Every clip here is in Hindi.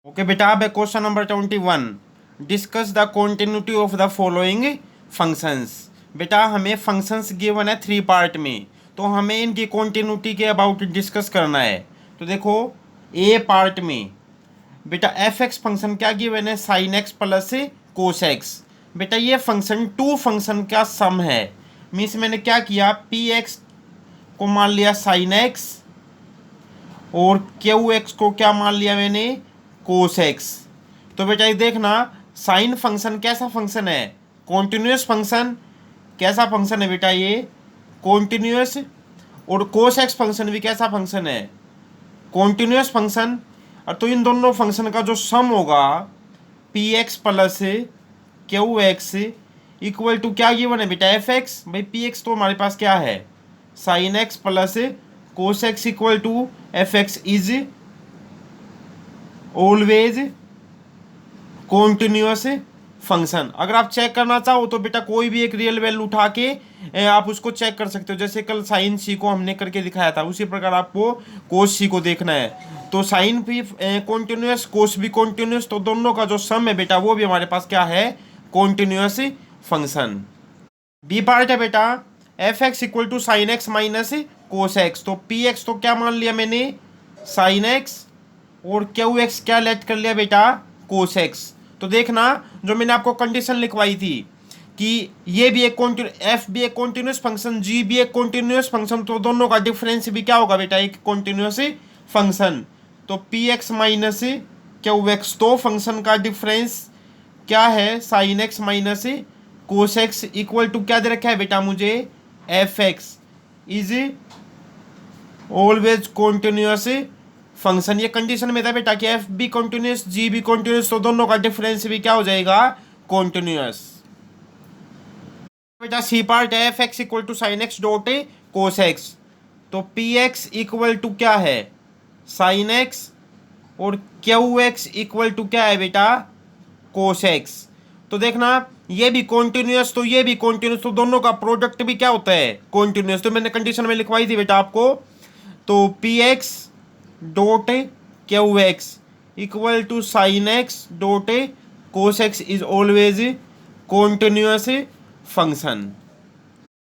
ओके बेटा, अब question number 21। Discuss the continuity of the following functions. बेटा हमें फंक्शंस गिवन है 3 पार्ट में, तो हमें इनकी कॉन्टिन्यूटी के अबाउट डिस्कस करना है। तो देखो ए पार्ट में बेटा एफ एक्स फंक्शन क्या गिवन है, sine X plus cos x. बेटा ये फंक्शन टू फंक्शन का सम है। मीन्स मैंने क्या किया, पी एक्स को मान लिया साइन एक्स और क्यू एक्स को क्या मान लिया मैंने, कोस एक्स। तो बेटा ये देखना, साइन फंक्शन कैसा फंक्शन है, कॉन्टिन्यूस फंक्शन। कैसा फंक्शन है बेटा ये, कॉन्टिन्यूस। और कोस एक्स फंक्शन भी कैसा फंक्शन है, कॉन्टिन्यूस फंक्शन। और तो इन दोनों फंक्शन का जो सम होगा P X plus Q X equal to क्या गिवन है बेटा, एफ एक्स। भाई पी एक्स तो हमारे पास क्या है, sine X plus cos X equal to F x is always continuous function. अगर आप चेक करना चाहो तो बेटा कोई भी एक रियल वैल्यू उठा के आप उसको चेक कर सकते हो। जैसे कल साइन सी को हमने करके दिखाया था, उसी प्रकार आपको कोस सी को देखना है। तो साइन भी कॉन्टिन्यूअस, कोस भी कॉन्टिन्यूअस, तो दोनों का जो सम है बेटा वो भी हमारे पास क्या है, कॉन्टिन्यूअस फंक्शन। बी पार्ट है बेटा F X equal to sine X minus cos X. तो पी एक्स तो क्या मान लिया मैंने, साइन एक्स, और क्यू एक्स क्या लेट कर लिया बेटा, कोस एक्स। तो देखना जो मैंने आपको कंडीशन लिखवाई थी कि ये भी एक एफ भी एक कॉन्टिन्यूस फंक्शन, जी भी एक कॉन्टिन्यूस फंक्शन, तो दोनों का डिफरेंस भी क्या होगा बेटा, एक कॉन्टिन्यूस फंक्शन। तो P X minus Q X, तो फंक्शन का डिफरेंस क्या है, sine X minus cos X equal to क्या दे रखा है बेटा मुझे, F x is always continuous function. ये कंडीशन में था बेटा कि एफ भी कॉन्टिन्यूस, जी भी कॉन्टिन्यूस, तो दोनों का डिफरेंस भी क्या हो जाएगा, कॉन्टिन्यूस। बेटा सी पार्ट है F X equal to sine X dot cos X. तो पी एक्स इक्वल टू क्या है, साइन एक्स, और क्यू एक्स इक्वल टू क्या है बेटा, कोस एक्स। तो देखना ये भी कॉन्टिन्यूस तो ये भी कॉन्टिन्यूस, तो दोनों का प्रोडक्ट भी क्या होता है, कॉन्टिन्यूस। तो मैंने कंडीशन में लिखवाई थी बेटा आपको। तो P X dot Q X equal to sine X dot cos X is always continuous function.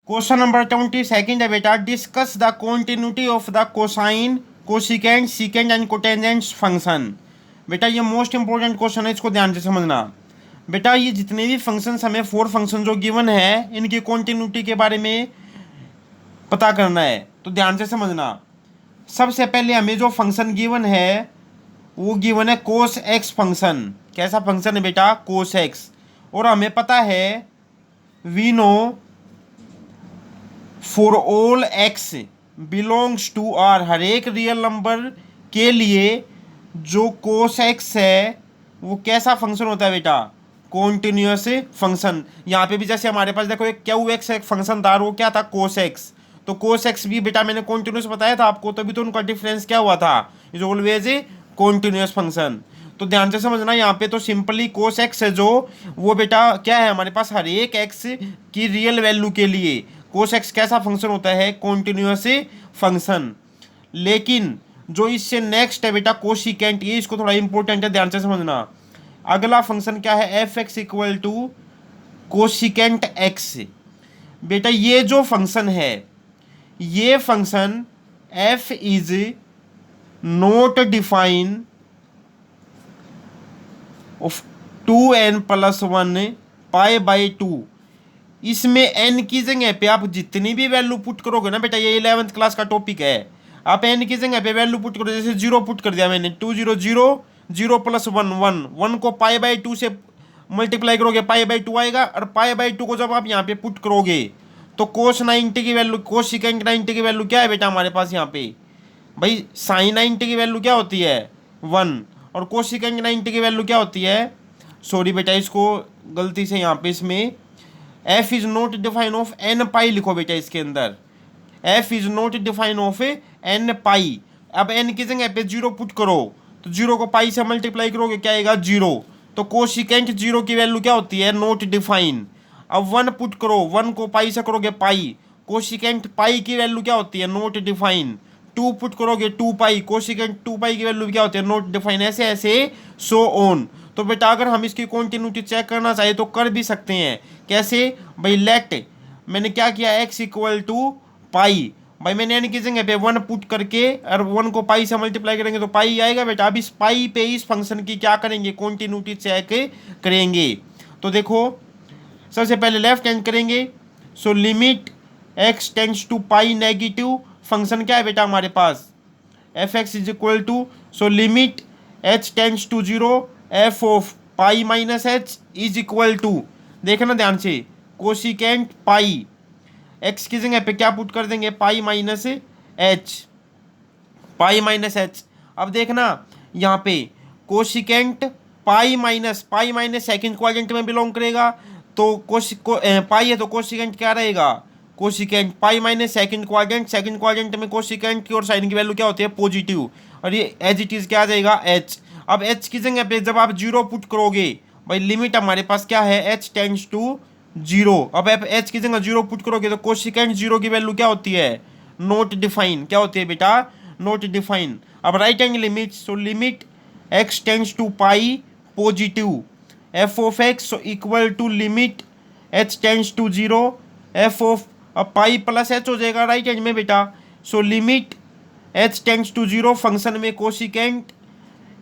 Question number 22 है बेटा, discuss the continuity of the cosine, cosecant, secant and cotangent function. बेटा ये मोस्ट इंपॉर्टेंट क्वेश्चन है, इसको ध्यान से समझना। बेटा ये जितने भी फंक्शंस हमें 4 फंक्शन जो गिवन है, इनकी कॉन्टिन्यूटी के बारे में पता करना है, तो ध्यान से समझना। सबसे पहले हमें जो फंक्शन गिवन है वो गिवन है कोस एक्स फंक्शन। कैसा फंक्शन है बेटा, कोस एक्स। और हमें पता है we know for all x belongs to R, हर एक रियल नंबर के लिए जो कोस एक्स है वो कैसा फंक्शन होता है बेटा, कॉन्टिन्यूअस फंक्शन। यहाँ पे भी जैसे हमारे पास देखो एक क्यू एक्स एक फंक्शन था, वो क्या था, कोस एक्स। तो कोस एक्स भी बेटा मैंने कॉन्टिन्यूस बताया था आपको, तभी तो उनका डिफरेंस क्या हुआ था, is always a continuous function. तो ध्यान से समझना, यहाँ पे तो सिंपली कोस एक्स है जो वो बेटा क्या है हमारे पास, हर एक एक्स की रियल वैल्यू के लिए कोस एक्स कैसा फंक्शन होता है, कॉन्टिन्यूस फंक्शन। लेकिन जो इससे नेक्स्ट है बेटा कोसिकेंट, ये इसको थोड़ा इंपॉर्टेंट है, ध्यान से समझना। अगला फंक्शन क्या है, F X equal to cosecant X. बेटा ये जो फंक्शन है, ये function f is not define of 2n+1 pi by 2। इसमें n की जगह पे आप जितनी भी वैल्यू पुट करोगे ना बेटा, ये 11th क्लास का टॉपिक है, आप n की जगह पे वैल्यू पुट करो। जैसे 0 पुट कर दिया मैंने, 2 0 0 0 + 1 1 1 को पाई बाई 2 से मल्टीप्लाई करोगे, पाई बाई 2 आएगा। और पाई बाई 2 को जब आप यहाँ पे पुट करोगे तो कोस 90 की वैल्यू, कोस सिकेंट 90 की वैल्यू क्या है बेटा हमारे पास यहाँ पे, भाई साइन 90 की वैल्यू क्या होती है 1, और कोस सिकेंट 90 की वैल्यू क्या होती है, सॉरी बेटा इसको गलती से यहाँ पे इसमें f is not define of n पाई लिखो बेटा इसके अंदर, f is not define of n पाई। अब n की जगह पे 0 पुट करो, तो 0 को पाई से मल्टीप्लाई करोगे क्या आएगा, 0। तो कोसिकेंट 0 की वैल्यू क्या होती है, नॉट डिफाइन। अब 1 पुट करो, 1 को पाई से करोगे पाई, कोसिकेंट पाई की वैल्यू क्या होती है, नॉट डिफाइन। 2 पुट करोगे 2 पाई, कोसिकेंट 2 पाई की वैल्यू क्या होती है, नॉट डिफाइन, ऐसे ऐसे सो ऑन। तो बेटा अगर हम इसकी कॉन्टिन्यूटी चेक करना चाहिए तो कर भी सकते हैं। कैसे भाई, लेट मैंने क्या किया, x इक्वल टू पाई, भाई मैंने n की जगह पे 1 पुट करके और 1 को पाई से मल्टीप्लाई करेंगे तो पाई आएगा बेटा। अब इस पाई पे इस फंक्शन की क्या करेंगे, कॉन्टिन्यूटी चेक करेंगे। तो देखो सबसे पहले लेफ्ट हैंड करेंगे, so limit x tends to pi negative, function क्या है बेटा हमारे पास, f x is equal to, so limit h tends to 0 f of pi minus h is equal to, देखना ध्यान से, कोसिकेंट पाई, x की जगह पे क्या पुट कर देंगे, पाई माइनस एच, पाई माइनस एच। अब देखना यहाँ पे cosecant pi minus second quadrant में बिलोंग करेगा, तो पाई है तो कोसिकेंट क्या रहेगा, cosecant pi minus second quadrant में कोसिकेंट की और साइन की वैल्यू क्या होती है, पॉजिटिव, और ये एज इट इज क्या आ जाएगा, एच। अब एच की जगह पे जब आप 0 पुट करोगे, भाई लिमिट हमारे पास क्या है, एच टेंड्स टू 0, अब आप एच की जगह 0 पुट करोगे तो कोसिकेंट 0 की वैल्यू क्या होती है, नॉट डिफाइन, क्या होती है बेटा, नॉट डिफाइन। अब right angle limit, so limit x tends to pi positive f of x equal to limit h tends to 0 f of, अब पाई प्लस h हो जाएगा राइट हैंड में बेटा, so limit h tends to 0 function में कोसिकेंट,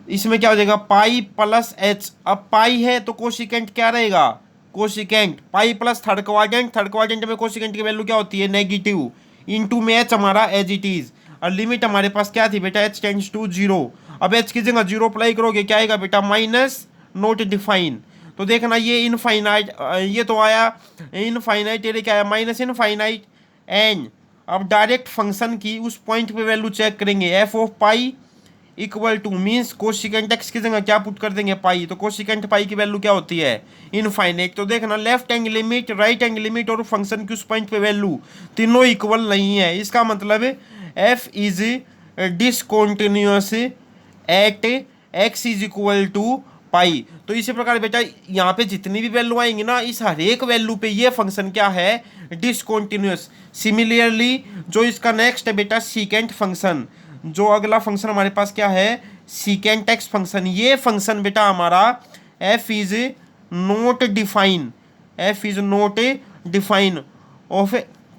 इसमें क्या हो जाएगा, पाई प्लस h, अब पाई है तो कोसिकेंट क्या रहेगा, cosecant pi plus third quadrant में कोसिकेंट की वैल्यू क्या होती है, नेगेटिव, इनटू में h हमारा एज इट इज, और लिमिट हमारे पास क्या थी बेटा, h टेंड्स टू 0, अब h की जगह 0 अप्लाई करोगे क्या आएगा बेटा, माइनस नॉट डिफाइन। तो देखना ये इनफाइनाइट, ये तो आया इनफाइनाइट, ये क्या आया माइनस इनफाइनाइट एन। अब डायरेक्ट फंक्शन की उस पॉइंट पे वैल्यू चेक करेंगे, f of pi equal two means cosecant x की जगह क्या पुट कर देंगे, पाई, तो कोसिकेंट पाई की वैल्यू क्या होती है, इनफाइनाइट। तो देखना left angle limit, right angle limit और फंक्शन की उस पॉइंट पे वैल्यू तीनों इक्वल नहीं है, इसका मतलब f is discontinuous at x is equal to pi. तो इसी प्रकार बेटा यहाँ पे जितनी भी वैल्यू आएंगी ना, इस हर एक वैल्यू पे ये फंक्शन क्या है, डिसकॉन्टिन्यूअस। सिमिलरली जो इसका नेक्स्ट है बेटा सीकेंट फंक्शन, जो अगला फंक्शन हमारे पास क्या है, सीकेंट एक्स फंक्शन, ये फंक्शन बेटा हमारा F is not define, F is not define of,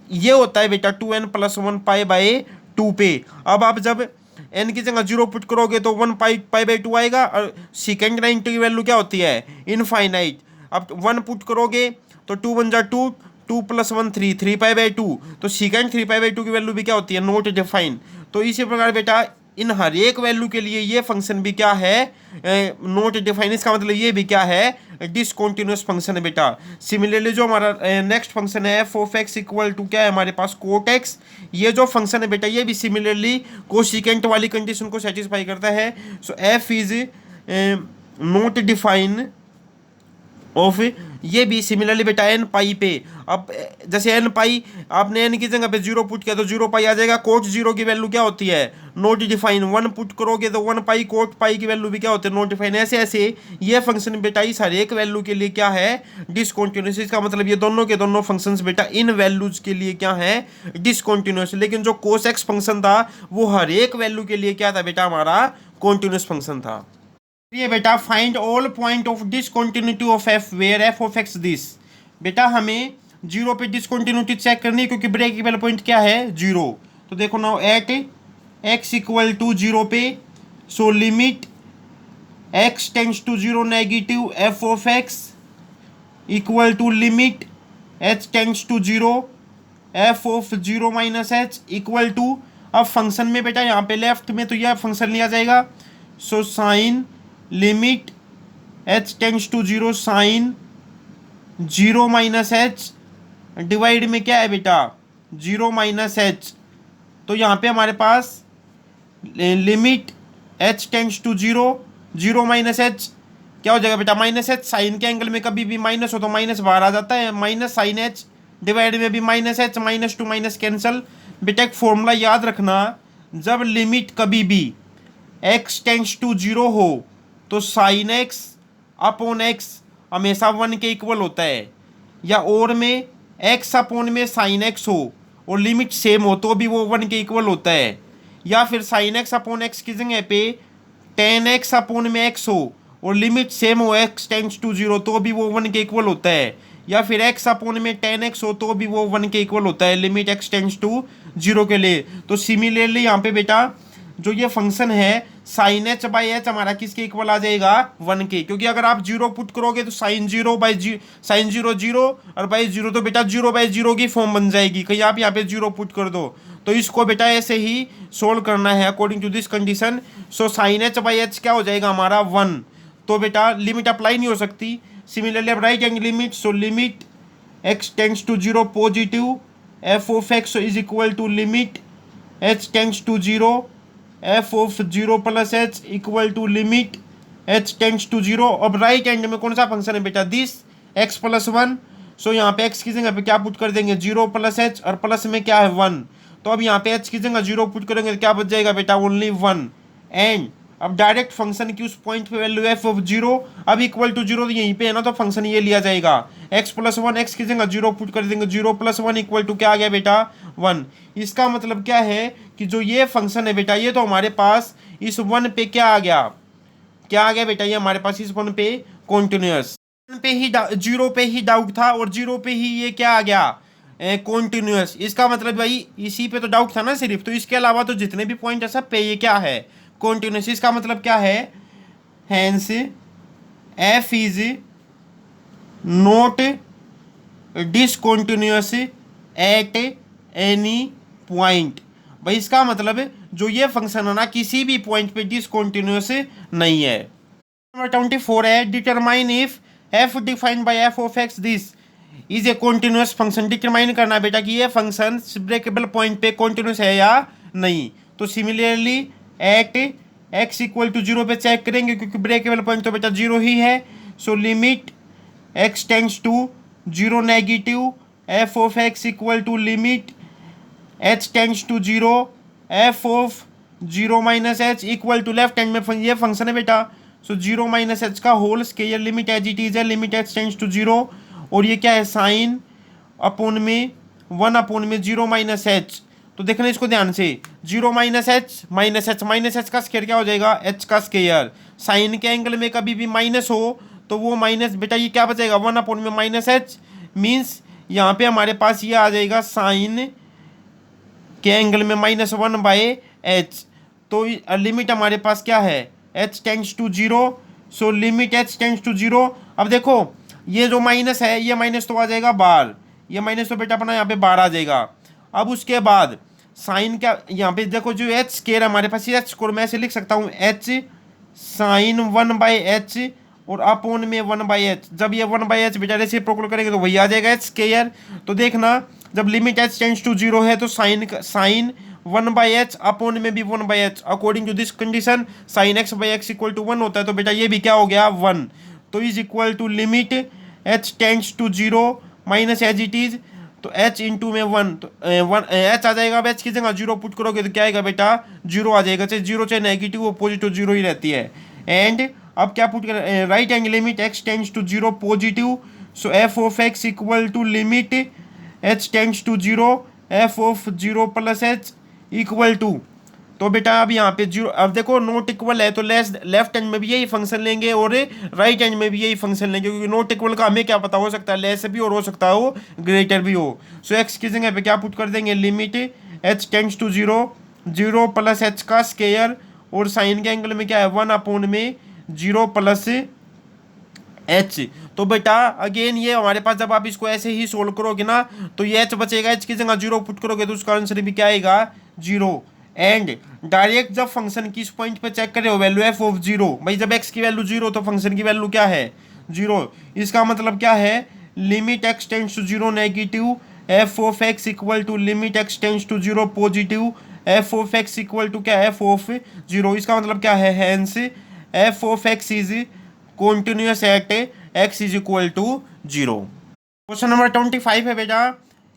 ये होता है बेटा 2n + 1 पाई बाई 2 पे। अब आप जब n की जगह 0 पुट करोगे तो 1 पाई बाई 2 आएगा, और सेकेंड लाइन की वैल्यू क्या होती है, इनफाइनाइट। अब 1 पुट करोगे तो 2 1 जा 2, 2 + 1 3 पाई बाई 2, तो सेकेंड 3 पाई बाई 2 की वैल्यू भी क्या होती है, नॉट डिफाइन। तो इसी प्रकार बेटा इन हर एक वैल्यू के लिए ये फंक्शन भी क्या है, नॉट डिफाइन, इसका मतलब ये भी क्या है, डिसकॉन्टिन्यूअस फंक्शन है बेटा। सिमिलरली जो हमारा नेक्स्ट फंक्शन है F of x equal to क्या है हमारे पास, कोट एक्स, ये जो फंक्शन है बेटा ये भी सिमिलरली कोसिकेंट वाली कंडीशन को सेटिस्फाई करता है। So f is not define of, ये भी सिमिलरली बेटा एन पाई पे। अब जैसे एन पाई आपने एन की जगह पे 0 पुट किया तो 0 पाई आ जाएगा, कोट 0 की वैल्यू क्या होती है, नॉट डिफाइन, 1 पुट करोगे तो 1 पाई, कोट पाई की वैल्यू भी क्या होती है, नॉट डिफाइन। ऐसे ऐसे ये फंक्शन बेटा इस हर एक वैल्यू के लिए क्या है, डिसकॉन्टिन्यूस। इसका मतलब ये दोनों के दोनों फंक्शंस बेटा इन वैल्यूज के लिए क्या है, डिसकॉन्टिन्यूस। लेकिन जो कोस एक्स फंक्शन था वो हर एक वैल्यू के लिए क्या था बेटा, हमारा कॉन्टिन्यूस फंक्शन था। ये बेटा find all point of discontinuity of F where F of X this, बेटा हमें 0 पे डिसकंटिन्यूटी चेक करनी है क्योंकि ब्रेकेबल पॉइंट क्या है, 0। तो देखो ना एट एक्स इक्वल टू 0 पे, so limit x tends to 0 negative F of x equal to limit H tends to 0 F of 0 minus H equal to, अब फंक्शन में बेटा यहाँ पे लेफ्ट में तो यह फंक्शन लिया जाएगा, so sine limit h tends to 0 sine 0 minus H divide में क्या है बेटा 0 माइनस एच। तो यहाँ पे हमारे पास limit h tends to 0 minus h क्या हो जाएगा बेटा, माइनस एच, साइन के एंगल में कभी भी माइनस हो तो माइनस बाहर आ जाता है, माइनस साइन एच डिवाइड में भी minus H, minus two minus cancel. बेटा एक फॉर्मूला याद रखना, जब लिमिट कभी भी x टेंड्स टू 0 हो तो साइन एक्स अपॉन एक्स हमेशा 1 के इक्वल होता है, या और में x अपॉन में साइन एक्स हो और लिमिट सेम हो तो भी वो 1 के इक्वल होता है। या फिर साइन एक्स अपॉन एक्स की जगह पे टेन एक्स अपॉन में एक्स हो और लिमिट सेम हो एक्स टेंड्स टू जीरो तो भी वो 1 के इक्वल होता है, या फिर एक्स अपॉन में टेन एक्स हो तो भी वो 1 के इक्वल होता है limit x tends to zero के लिए। तो सिमिलरली यहाँ पे बेटा जो ये फंक्शन है साइन एच बाई एच हमारा किसके इक्वल आ जाएगा 1 के, क्योंकि अगर आप जीरो पुट करोगे तो sine zero by sine zero zero और बाई जीरो तो बेटा जीरो बाई जीरो की फॉर्म बन जाएगी, कहीं आप यहाँ पे जीरो पुट कर दो। तो इसको बेटा ऐसे ही सोल्व करना है according to this condition. So sine H by H क्या हो जाएगा हमारा 1, तो बेटा लिमिट अप्लाई नहीं हो सकती। सिमिलरली अब right angle limit, so limit x tends to zero positive F of X is equal to limit H tends to zero F of zero plus H equal to limit H tends to zero. अब राइट हैंड में कौन सा फंक्शन है बेटा दिस एक्स प्लस 1, सो यहाँ पे एक्स की जगह पे क्या पुट कर देंगे जीरो प्लस एच और प्लस में क्या है 1, तो अब यहाँ पे एच की जगह जीरो पुट करेंगे तो क्या बच जाएगा बेटा ओनली 1। एंड अब डायरेक्ट फंक्शन की उस पॉइंट पे वैल्यू एफ ऑफ जीरो अब इक्वल टू जीरो, तो यहीं पे है ना, तो फंक्शन ये लिया जाएगा एक्स प्लस 1, एक्स की जगह जीरो पुट कर देंगे, जीरो प्लस 1 इक्वल टू क्या आ गया बेटा 1। इसका मतलब क्या है कि जो ये फंक्शन है बेटा ये तो हमारे पास इस 1 पे क्या आ गया, क्या आ गया बेटा, ये हमारे पास इस 1 पे कॉन्टिन्यूअस पे ही जीरो पे ही डाउट था और जीरो पे ही ये क्या आ गया कॉन्टिन्यूअस। इसका मतलब भाई इसी पे तो डाउट था ना सिर्फ, तो इसके अलावा तो जितने भी पॉइंट है सब पे ये क्या है कॉन्टिन्यूअस। इसका मतलब क्या है, hence F is not discontinuous at any point. भाई इसका मतलब जो ये फंक्शन है ना किसी भी पॉइंट पे डिसकॉन्टिन्यूअस नहीं है। नंबर 24 है determine if F defined by F of X this is a continuous function. Determine करना बेटा कि ये फंक्शन ब्रेकेबल पॉइंट पे कॉन्टिन्यूअस है या नहीं। तो similarly at x equal to zero पे चेक करेंगे क्योंकि ब्रेकेबल पॉइंट तो बेटा जीरो ही है। So limit x tends to zero negative F of x equal to limit H tends to zero F of zero minus H equal to left hand में ये फंक्शन है बेटा। सो जीरो माइनस एच का whole square limit as it is है limit H tends to zero, और ये क्या है साइन अपोन में 1 अपोन में जीरो माइनस एच। तो देखना इसको ध्यान से, zero minus H minus H, minus h का स्केयर क्या हो जाएगा एच का स्केयर। साइन के एंगल में कभी भी माइनस हो तो वो माइनस बेटा ये क्या बचेगा 1 अपोन में माइनस एच, मीन्स यहाँ पे हमारे पास ये आ जाएगा साइन के एंगल में माइनस 1 बाय एच। तो लिमिट हमारे पास क्या है H tends to zero, so limit H tends to zero. अब देखो ये जो माइनस है ये माइनस तो आ जाएगा बाहर, ये माइनस तो बेटा अपना यहाँ पे बाहर आ जाएगा। अब उसके बाद साइन क्या यहाँ पे देखो जो एच स्केयर हमारे पास ये एच स्कोर मैं ऐसे लिख सकता हूँ एच साइन 1 बाई एच और अपोन में 1 बाई एच। जब ये 1 बाई एच बेटा रेसिप्रोकल करेंगे तो वही आ जाएगा एच स्केयर। तो देखना जब limit H tends to zero है तो साइन 1 बाई एच अपोन में भी 1 by H according to this condition sine X by X equal to 1 होता है, तो बेटा ये भी क्या हो गया 1। तो is equal to limit H tends to zero minus as it is, तो h इंटू में 1 तो h आ जाएगा। अब h की जगह जीरो पुट करोगे तो क्या आएगा बेटा जीरो आ जाएगा, चाहे जीरो चाहे नेगेटिव वो पॉजिटिव जीरो ही रहती है। एंड अब क्या पुट कर right angle limit x tends to zero positive, so f of x equal to limit h tends to zero f of zero plus h equal to. तो बेटा अब यहाँ पे जीरो, अब देखो नॉट इक्वल है तो लेफ्ट हैंड में भी यही फंक्शन लेंगे और राइट हैंड में भी यही फंक्शन लेंगे, क्योंकि नॉट इक्वल का हमें क्या पता हो सकता है लेस भी और हो सकता है वो ग्रेटर भी हो। सो एक्स की जगह पे क्या पुट कर देंगे limit H tends to zero zero plus H का स्केयर, और साइन के एंगल में क्या है 1 अपोन में जीरो प्लस एच। तो बेटा अगेन ये हमारे पास जब आप इसको ऐसे ही सोल्व करोगे ना तो ये एच बचेगा, एच की जगह जीरो पुट करोगे तो उसका आंसर भी क्या आएगा जीरो। एंड डायरेक्ट जब फंक्शन की इस पॉइंट पे चेक करे हो वैल्यू एफ ऑफ जीरो, भाई जब एक्स की वैल्यू जीरो तो फंक्शन की वैल्यू क्या है जीरो। इसका मतलब क्या है limit x tends to zero negative F of x equal to limit x tends to zero positive F of x equal to क्या है एफ ऑफ जीरो। इसका मतलब क्या है hence F of X is continuous at x is equal to zero. Question number 25 है बेटा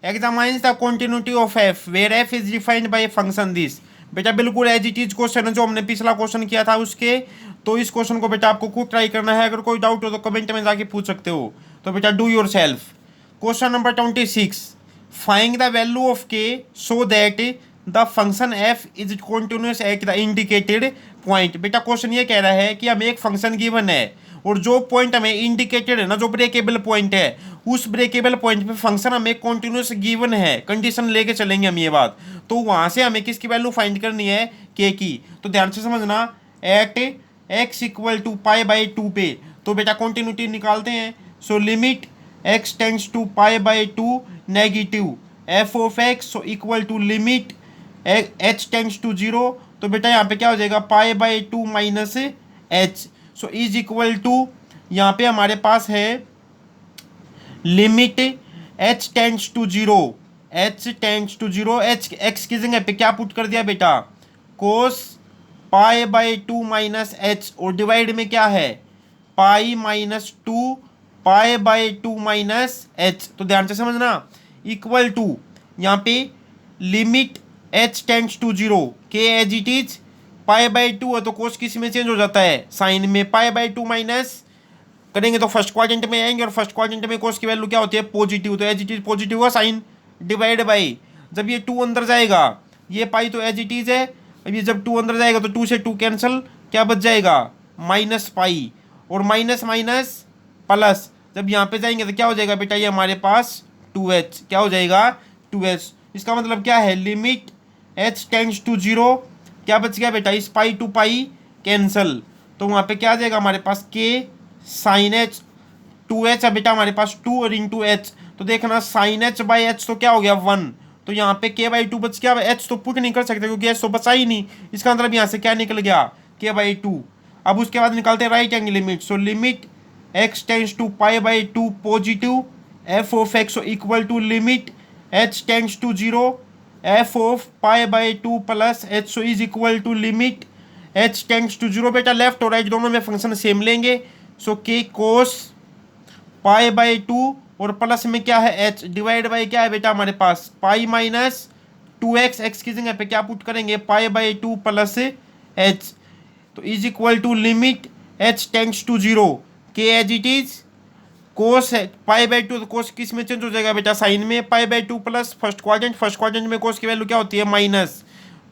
examines the continuity of F where F is defined by function this. बेटा बिल्कुल एज इट इज क्वेश्चन है जो हमने पिछला क्वेश्चन किया था उसके, तो इस क्वेश्चन को बेटा आपको खुद ट्राई करना है। अगर कोई डाउट हो तो कमेंट में जाके पूछ सकते हो, तो बेटा do yourself. Question number 26 find the value of k so that the function f is continuous at the indicated point. बेटा क्वेश्चन ये कह रहा है कि हमें एक फंक्शन गिवन है और जो पॉइंट हमें इंडिकेटेड है ना, जो ब्रेकेबल पॉइंट है, उस ब्रेकेबल पॉइंट पे फंक्शन हमें कॉन्टिन्यूस गिवन है, कंडीशन लेके चलेंगे हम ये बात। तो वहां से हमें किसकी वैल्यू फाइंड करनी है, के की। तो ध्यान से समझना, at x equal to pi by two पे तो बेटा कॉन्टिन्यूटी निकालते हैं। So limit x tends to pi by two negative F of x equal to limit H tends to zero. तो बेटा यहाँ पे क्या हो जाएगा, pi by two minus H. So is equal to यहाँ पे हमारे पास है limit H tends to zero, H tends to zero, H X की जगह पे क्या पुट कर दिया बेटा, cos pi by two minus h, और डिवाइड में क्या है, pi minus two pi by two minus h. तो ध्यान से समझना, इक्वल टू यहाँ पे limit H tends to zero, के as it is pi by two है तो कोस किस में चेंज हो जाता है, साइन में, पाई बाई टू माइनस करेंगे तो फर्स्ट क्वाड्रेंट में आएंगे, और फर्स्ट क्वाड्रेंट में कोस की वैल्यू क्या होती है, पॉजिटिव, तो एज इट इज पॉजिटिव का साइन, डिवाइड बाई, जब ये टू अंदर जाएगा ये पाई तो एज इट इज है, अब ये जब टू अंदर जाएगा तो टू से टू कैंसिल, क्या बच जाएगा, माइनस पाई, और माइनस माइनस प्लस, जब यहाँ पे जाएंगे तो क्या हो जाएगा बेटा, ये हमारे पास टू एच, क्या हो जाएगा, टू एच। इसका मतलब क्या है, limit H tends to zero, क्या बच गया बेटा, इस पाई टू पाई कैंसल, तो वहाँ पे क्या आ जाएगा हमारे पास, के साइन एच, टू एच है बेटा हमारे पास, टू और इंटू एच, तो देखना साइन एच बाई एच तो क्या हो गया, वन, तो यहाँ पे के बाई टू बच गया, एच तो पुट नहीं कर सकते क्योंकि एच तो बचा ही नहीं, इसका मतलब यहाँ से क्या निकल गया, के बाई टू। अब उसके बाद निकालते हैं right angle limit. So limit x tends to pi by two positive F of x equal to limit H tends to zero F of pi by two plus h, so is equal to limit H tends to zero. बेटा लेफ्ट और राइट दोनों में फंक्शन सेम लेंगे, so k cos pi by two और प्लस में क्या है एच, डिवाइड बाई क्या है बेटा हमारे पास, pi minus two x, x की जगह पे क्या पुट करेंगे, pi by two plus h, तो is equal to limit H tends to zero, के एज इट इज कोस है पाई बाई टू, तो कोस किस में चेंज हो जाएगा बेटा, साइन में, पाई by two plus first quadrant में कोस की वैल्यू क्या होती है, माइनस,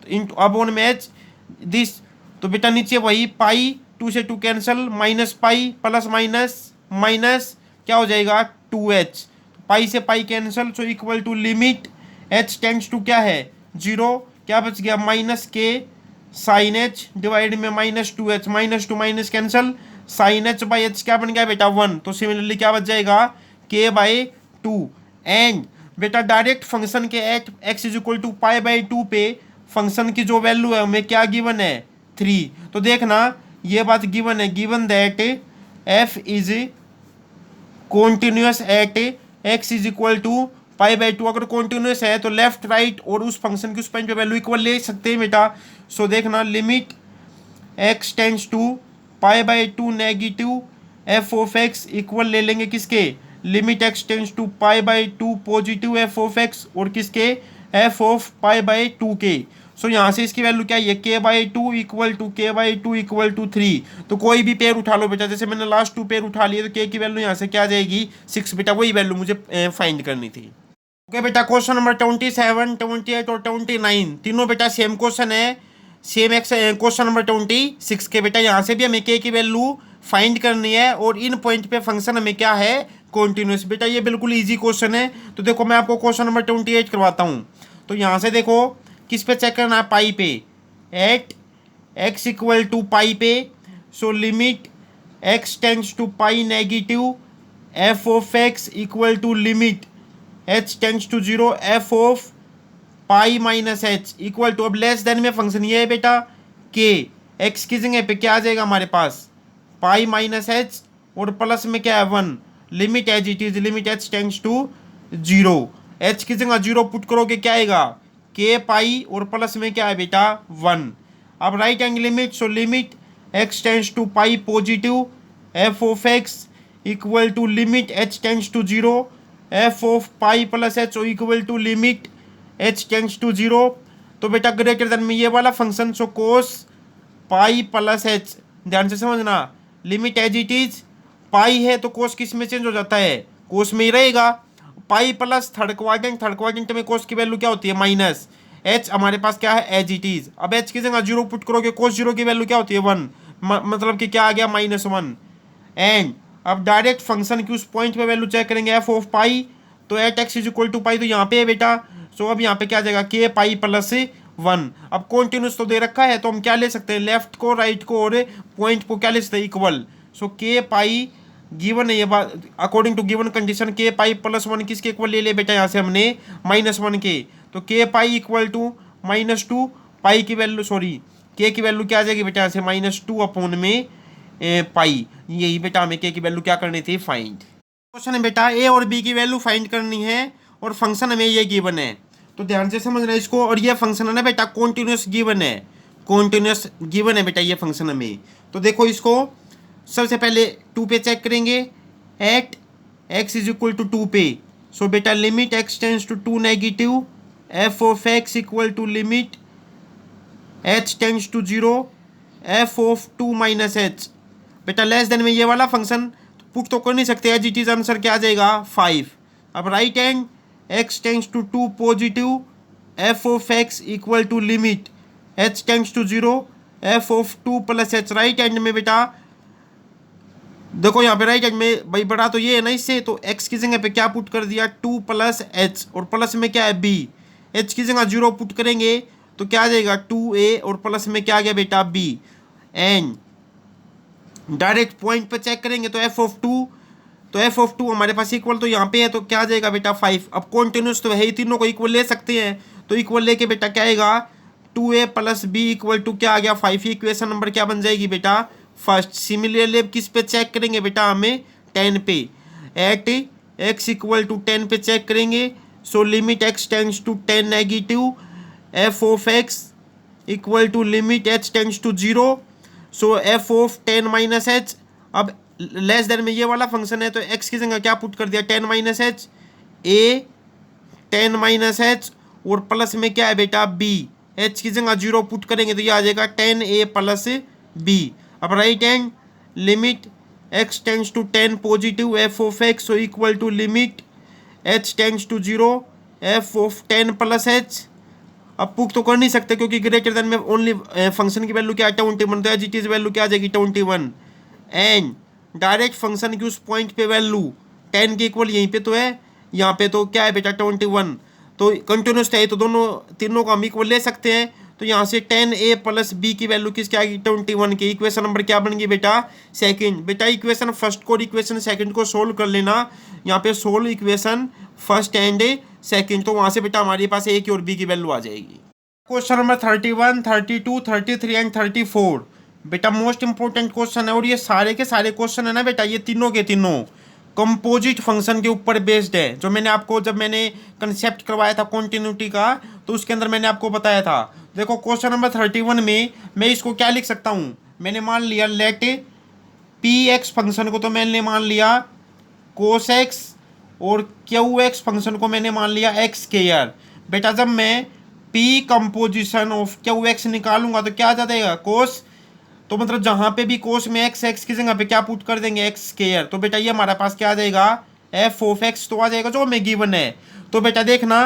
इन अब वन में एच दिस, तो बेटा नीचे वही पाई, टू से two cancel, minus pi plus minus minus, क्या हो जाएगा, टू एच, पाई से pi cancel, so equal to limit H tends to क्या है, जीरो, क्या बच गया, minus k sine h divide में minus two h, minus two minus cancel, sine H by H क्या बन गया बेटा, वन, तो सिमिलरली क्या बच जाएगा, के बाई टू। एंड बेटा डायरेक्ट फंक्शन के at x is equal to pi by two पे फंक्शन की जो वैल्यू है हमें क्या गिवन है, थ्री। तो देखना ये बात गिवन है, given that f is continuous at x is equal to pi by two, अगर कॉन्टिन्यूस है तो लेफ्ट राइट और उस फंक्शन की उस पॉइंट पे वैल्यू इक्वल ले सकते हैं बेटा। सो देखना limit x tends to pi by two negative F of x equal ले लेंगे किसके, limit x tends to pi by two positive F of x, और किसके, f of pi by two के। सो यहाँ से इसकी वैल्यू क्या है, k by two equal to k by two equal to three, तो कोई भी पेयर उठा लो बेटा, जैसे मैंने लास्ट टू पेयर उठा लिए तो के की वैल्यू यहाँ से क्या आ जाएगी, सिक्स, बेटा वही वैल्यू मुझे फाइंड करनी थी। ओके बेटा क्वेश्चन नंबर 27, 28 और 29 तीनों बेटा सेम क्वेश्चन है, सेम एक्स क्वेश्चन नंबर 26 के बेटा यहाँ से भी हमें के की वैल्यू फाइंड करनी है, और इन पॉइंट पे फंक्शन हमें क्या है, कॉन्टिन्यूस। बेटा ये बिल्कुल इजी क्वेश्चन है, तो देखो मैं आपको क्वेश्चन नंबर 28 करवाता हूँ। तो यहाँ से देखो किस पे चेक करना है, पाई पे, at x equal to pi पे, so limit x tends to pi negative F of x equal to limit H tends to zero F of pi minus H equal to, अब लेस देन में फंक्शन ये है बेटा, के एक्स की जगह पे क्या आ जाएगा हमारे पास, पाई माइनस एच, और प्लस में क्या है, one, limit as it is limit H tends to zero, h की जगह जीरो पुट करोगे क्या आएगा, के पाई, और प्लस में क्या है बेटा, वन। अब right angle limit, so limit x tends to pi positive F of x equal to limit H tends to zero F of pi plus H equal to limit H tends to zero. तो बेटा ग्रेटर देन में ये वाला function, so cos pi plus h, ध्यान से समझना, limit as it is pi है तो कोस किस में चेंज हो जाता है, कोस में ही रहेगा, पाई प्लस थर्ड क्वाड्रेंट में कोस की वैल्यू क्या होती है, माइनस, एच हमारे पास क्या है एज इट इज। अब एच की जगह 0 पुट करोगे, कोस 0 की वैल्यू क्या होती है 1, मतलब कि क्या आ गया -1। एंड अब डायरेक्ट फंक्शन की उस पॉइंट पे वैल्यू चेक करेंगे एफ ऑफ पाई, तो at x is equal to pi, तो यहाँ पे है बेटा। सो अब यहाँ पे क्या आ जाएगा के पाई प्लस 1। अब कॉन्टिन्यूस तो दे रखा है, तो हम क्या ले सकते हैं, लेफ्ट को राइट को और पॉइंट को क्या ले सकते हैं इक्वल। सो के पाई गिवन है ये बात, अकॉर्डिंग टू गिवन कंडीशन के पाई प्लस 1 किसके इक्वल ले बेटा, यहाँ से हमने -1 के, तो के पाई इक्वल टू -2 पाई की वैल्यू, सॉरी के की वैल्यू क्या आ जाएगी बेटा, यहाँ से -2 अपॉन में पाई। यही बेटा हमें के की वैल्यू क्या करनी थी, फाइंड। क्वेश्चन है बेटा ए और बी की वैल्यू फाइंड करनी है और फंक्शन हमें ये गिवन है, तो ध्यान से समझना है इसको। और ये फंक्शन है ना बेटा कॉन्टिन्यूस गिवन है, कॉन्टिन्यूस गिवन है बेटा ये फंक्शन हमें। तो देखो इसको सबसे पहले 2 पे चेक करेंगे, at x is equal to 2 पे। सो बेटा limit x tends to 2 negative F of x equal to limit h tends to 0 F of 2 minus h. बेटा लेस देन में ये वाला फंक्शन पुट तो कर नहीं सकते, एज इट इज आंसर क्या आ जाएगा 5। अब right hand x tends to 2 positive F of x equal to limit h tends to 0 F of 2 plus h. Right hand में बेटा देखो यहाँ पे राइट हैंड में भाई बड़ा तो ये है ना इससे, तो x की जगह पे क्या पुट कर दिया 2 प्लस एच, और प्लस में क्या है b। h की जगह 0 पुट करेंगे तो क्या आ जाएगा 2a, और प्लस में क्या आ गया बेटा b। एंड डायरेक्ट पॉइंट पे चेक करेंगे तो f ऑफ 2, तो f ऑफ 2 हमारे पास इक्वल तो यहाँ पे है, तो क्या आ जाएगा बेटा 5। अब कॉन्टिन्यूस तो है ही, तीनों को इक्वल ले सकते हैं, तो इक्वल लेके बेटा क्या आएगा 2a plus B equal to क्या आ गया 5। इक्वेशन नंबर क्या बन जाएगी बेटा फर्स्ट। सिमिलरली अब किस पे चेक करेंगे बेटा हमें 10 पे, एट एक्स इक्वल टू 10 पे चेक करेंगे। So limit x tends to 10 negative F of x equal to limit h tends to 0। So f of 10 minus h. अब लेस देन में ये वाला फंक्शन है, तो एक्स की जगह क्या पुट कर दिया 10 माइनस एच, ए 10 माइनस एच, और प्लस में क्या है बेटा बी। एच की जगह 0 पुट करेंगे तो ये आ जाएगा 10a प्लस बी। अब right hand limit x tends to 10 positive F of x equal to limit h tends to 0 F of 10 plus h. अब पुट तो कर नहीं सकते क्योंकि ग्रेटर देन में ओनली फंक्शन की वैल्यू क्या है 21, तो एज इट इज वैल्यू क्या आ जाएगी 21। एंड डायरेक्ट फंक्शन की उस पॉइंट पे वैल्यू 10 के इक्वल यहीं पे तो है, यहाँ पे तो क्या है बेटा 21, तो कंटिन्यूस है, तो दोनों तीनों को हम इक्वल ले सकते हैं। तो यहाँ से 10a प्लस बी की वैल्यू किसकी आएगी 21 की। इक्वेशन नंबर क्या बन गई बेटा सेकंड। बेटा इक्वेशन फर्स्ट को और इक्वेशन सेकंड को सोल्व कर लेना, यहाँ पे solve equation first and second, तो वहाँ से बेटा हमारे पास a की और b की वैल्यू आ जाएगी। क्वेश्चन नंबर 31, 32, 33 एंड 34 बेटा मोस्ट इंपॉर्टेंट क्वेश्चन है, और ये सारे के सारे क्वेश्चन है ना बेटा ये तीनों के तीनों कंपोजिट फंक्शन के ऊपर बेस्ड है। जो मैंने आपको जब मैंने कंसेप्ट करवाया था कॉन्टिन्यूटी का, तो उसके अंदर मैंने आपको बताया था। देखो क्वेश्चन नंबर 31 में मैं इसको क्या लिख सकता हूँ, मैंने मान लिया लेट पी एक्स फंक्शन को तो मैंने मान लिया कोस एक्स, और क्यू एक्स फंक्शन को मैंने मान लिया एक्स स्क्वायर। बेटा जब मैं P composition of Q x निकालूंगा तो क्या आ जाएगा कोस, तो मतलब जहाँ पे भी कोस में एक्स, एक्स की जगह पे क्या पुट कर देंगे एक्स स्क्वायर, तो बेटा ये हमारे पास क्या आ जाएगा एफ ऑफ एक्स तो आ जाएगा जो हमें गिवन है। तो बेटा देखना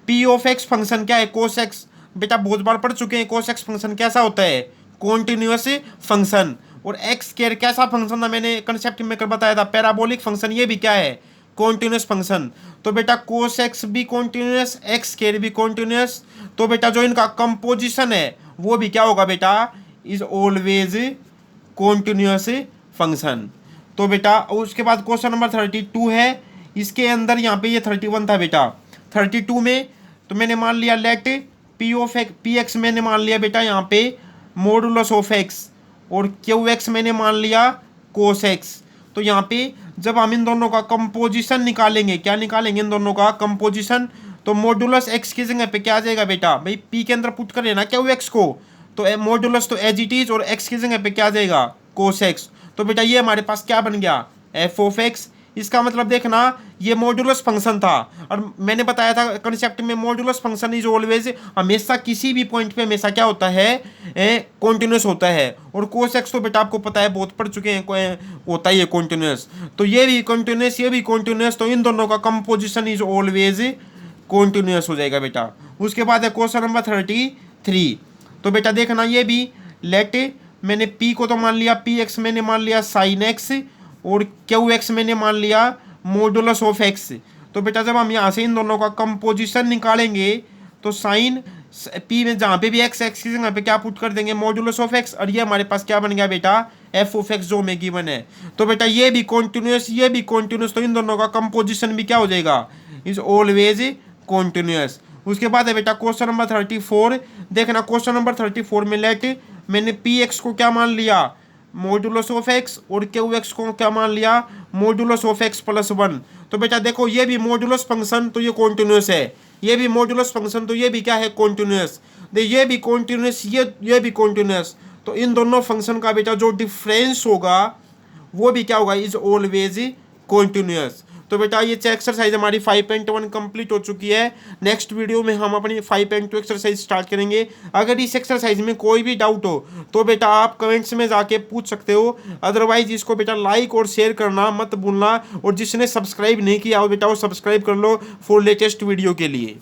पी ऑफ एक्स फंक्शन क्या है कोस एक्स, बेटा बहुत बार पढ़ चुके हैं कोस एक्स फंक्शन कैसा होता है कॉन्टिन्यूअस फंक्शन, और एक्स स्क्वायर कैसा फंक्शन था मैंने कंसेप्ट में कर बताया था पैराबोलिक फंक्शन, ये भी क्या है कॉन्टिन्यूअस फंक्शन। तो बेटा कोस एक्स भी कॉन्टिन्यूअस एक्स स्क्वायर भी कॉन्टिन्यूअस, तो बेटा जो इनका कंपोजिशन है वो भी क्या होगा बेटा इज ऑलवेज कॉन्टिन्यूअस फंक्शन। तो बेटा उसके बाद क्वेश्चन नंबर 32 है, इसके अंदर यहाँ पे ये 31 था बेटा, 32 में तो मैंने मान लिया let p of x, p x मैंने मान लिया बेटा यहाँ पे मॉडुलस ऑफ एक्स, और क्यू एक्स मैंने मान लिया कोस एक्स। तो यहाँ पे जब हम इन दोनों का कंपोजिशन निकालेंगे, क्या निकालेंगे इन दोनों का कंपोजिशन, तो मॉडुलस एक्स की जगह पे क्या आ जाएगा बेटा भाई पी के अंदर पुट करें ना क्यू एक्स को, तो मॉडुलस तो एज इट इज, और एक्स की जगह पे क्या आ जाएगा कोस एक्स। तो बेटा ये हमारे पास क्या बन गया एफ ऑफ एक्स। इसका मतलब देखना ये मॉडुलस फंक्शन था, और मैंने बताया था कंसेप्ट में मॉडुलस फंक्शन इज ऑलवेज हमेशा किसी भी पॉइंट पे हमेशा क्या होता है कॉन्टिन्यूस होता है, और कोस एक्स तो बेटा आपको पता है बहुत पढ़ चुके हैं होता ही है कॉन्टिन्यूस, तो ये भी कॉन्टिन्यूस ये भी कॉन्टिन्यूस, तो इन दोनों का कंपोजिशन इज ऑलवेज कॉन्टिन्यूस हो जाएगा बेटा। उसके बाद है क्वेश्चन नंबर 33। तो बेटा देखना ये भी, लेट मैंने p को तो मान लिया पी एक्स, मैंने मान लिया साइन एक्स, और क्यू एक्स मैंने मान लिया मॉडुलस ऑफ एक्स। तो बेटा जब हम यहाँ से इन दोनों का कंपोजिशन निकालेंगे तो साइन पी में जहाँ पे भी एक्स एक्सिस यहाँ पे क्या पुट कर देंगे, मॉडुलस ऑफ एक्स, और ये हमारे पास क्या बन गया बेटा, एफ ऑफ एक्स जो में गिवन है। तो बेटा ये भी कॉन्टिन्यूस, ये भी कॉन्टिन्यूस, तो इन दोनों का कंपोजिशन भी क्या हो जाएगा, इज ऑलवेज कॉन्टिन्यूस। उसके बाद है बेटा क्वेश्चन नंबर 34। देखना क्वेश्चन नंबर 34 में लेट मैंने पी एक्स को क्या मान लिया, मॉडुलस ऑफ एक्स, और क्यू एक्स को क्या मान लिया, मॉडुलस ऑफ एक्स प्लस 1। तो बेटा देखो ये भी मॉडुलस फंक्शन तो ये कॉन्टिन्यूस है, ये भी मॉडुलस फंक्शन तो ये भी क्या है, कॉन्टिन्यूस। ये भी कॉन्टिन्यूस, ये भी कॉन्टिन्यूस। तो इन दोनों फंक्शन का बेटा जो डिफरेंस होगा वो भी क्या होगा, इज ऑलवेज कॉन्टिन्यूस। तो बेटा ये एक्सरसाइज हमारी 5.1 कंप्लीट हो चुकी है। नेक्स्ट वीडियो में हम अपनी 5.2 एक्सरसाइज स्टार्ट करेंगे। अगर इस एक्सरसाइज में कोई भी डाउट हो तो बेटा आप कमेंट्स में जाके पूछ सकते हो, अदरवाइज इसको बेटा लाइक और शेयर करना मत भूलना, और जिसने सब्सक्राइब नहीं किया हो बेटा वो सब्सक्राइब कर लो फॉर लेटेस्ट वीडियो के लिए।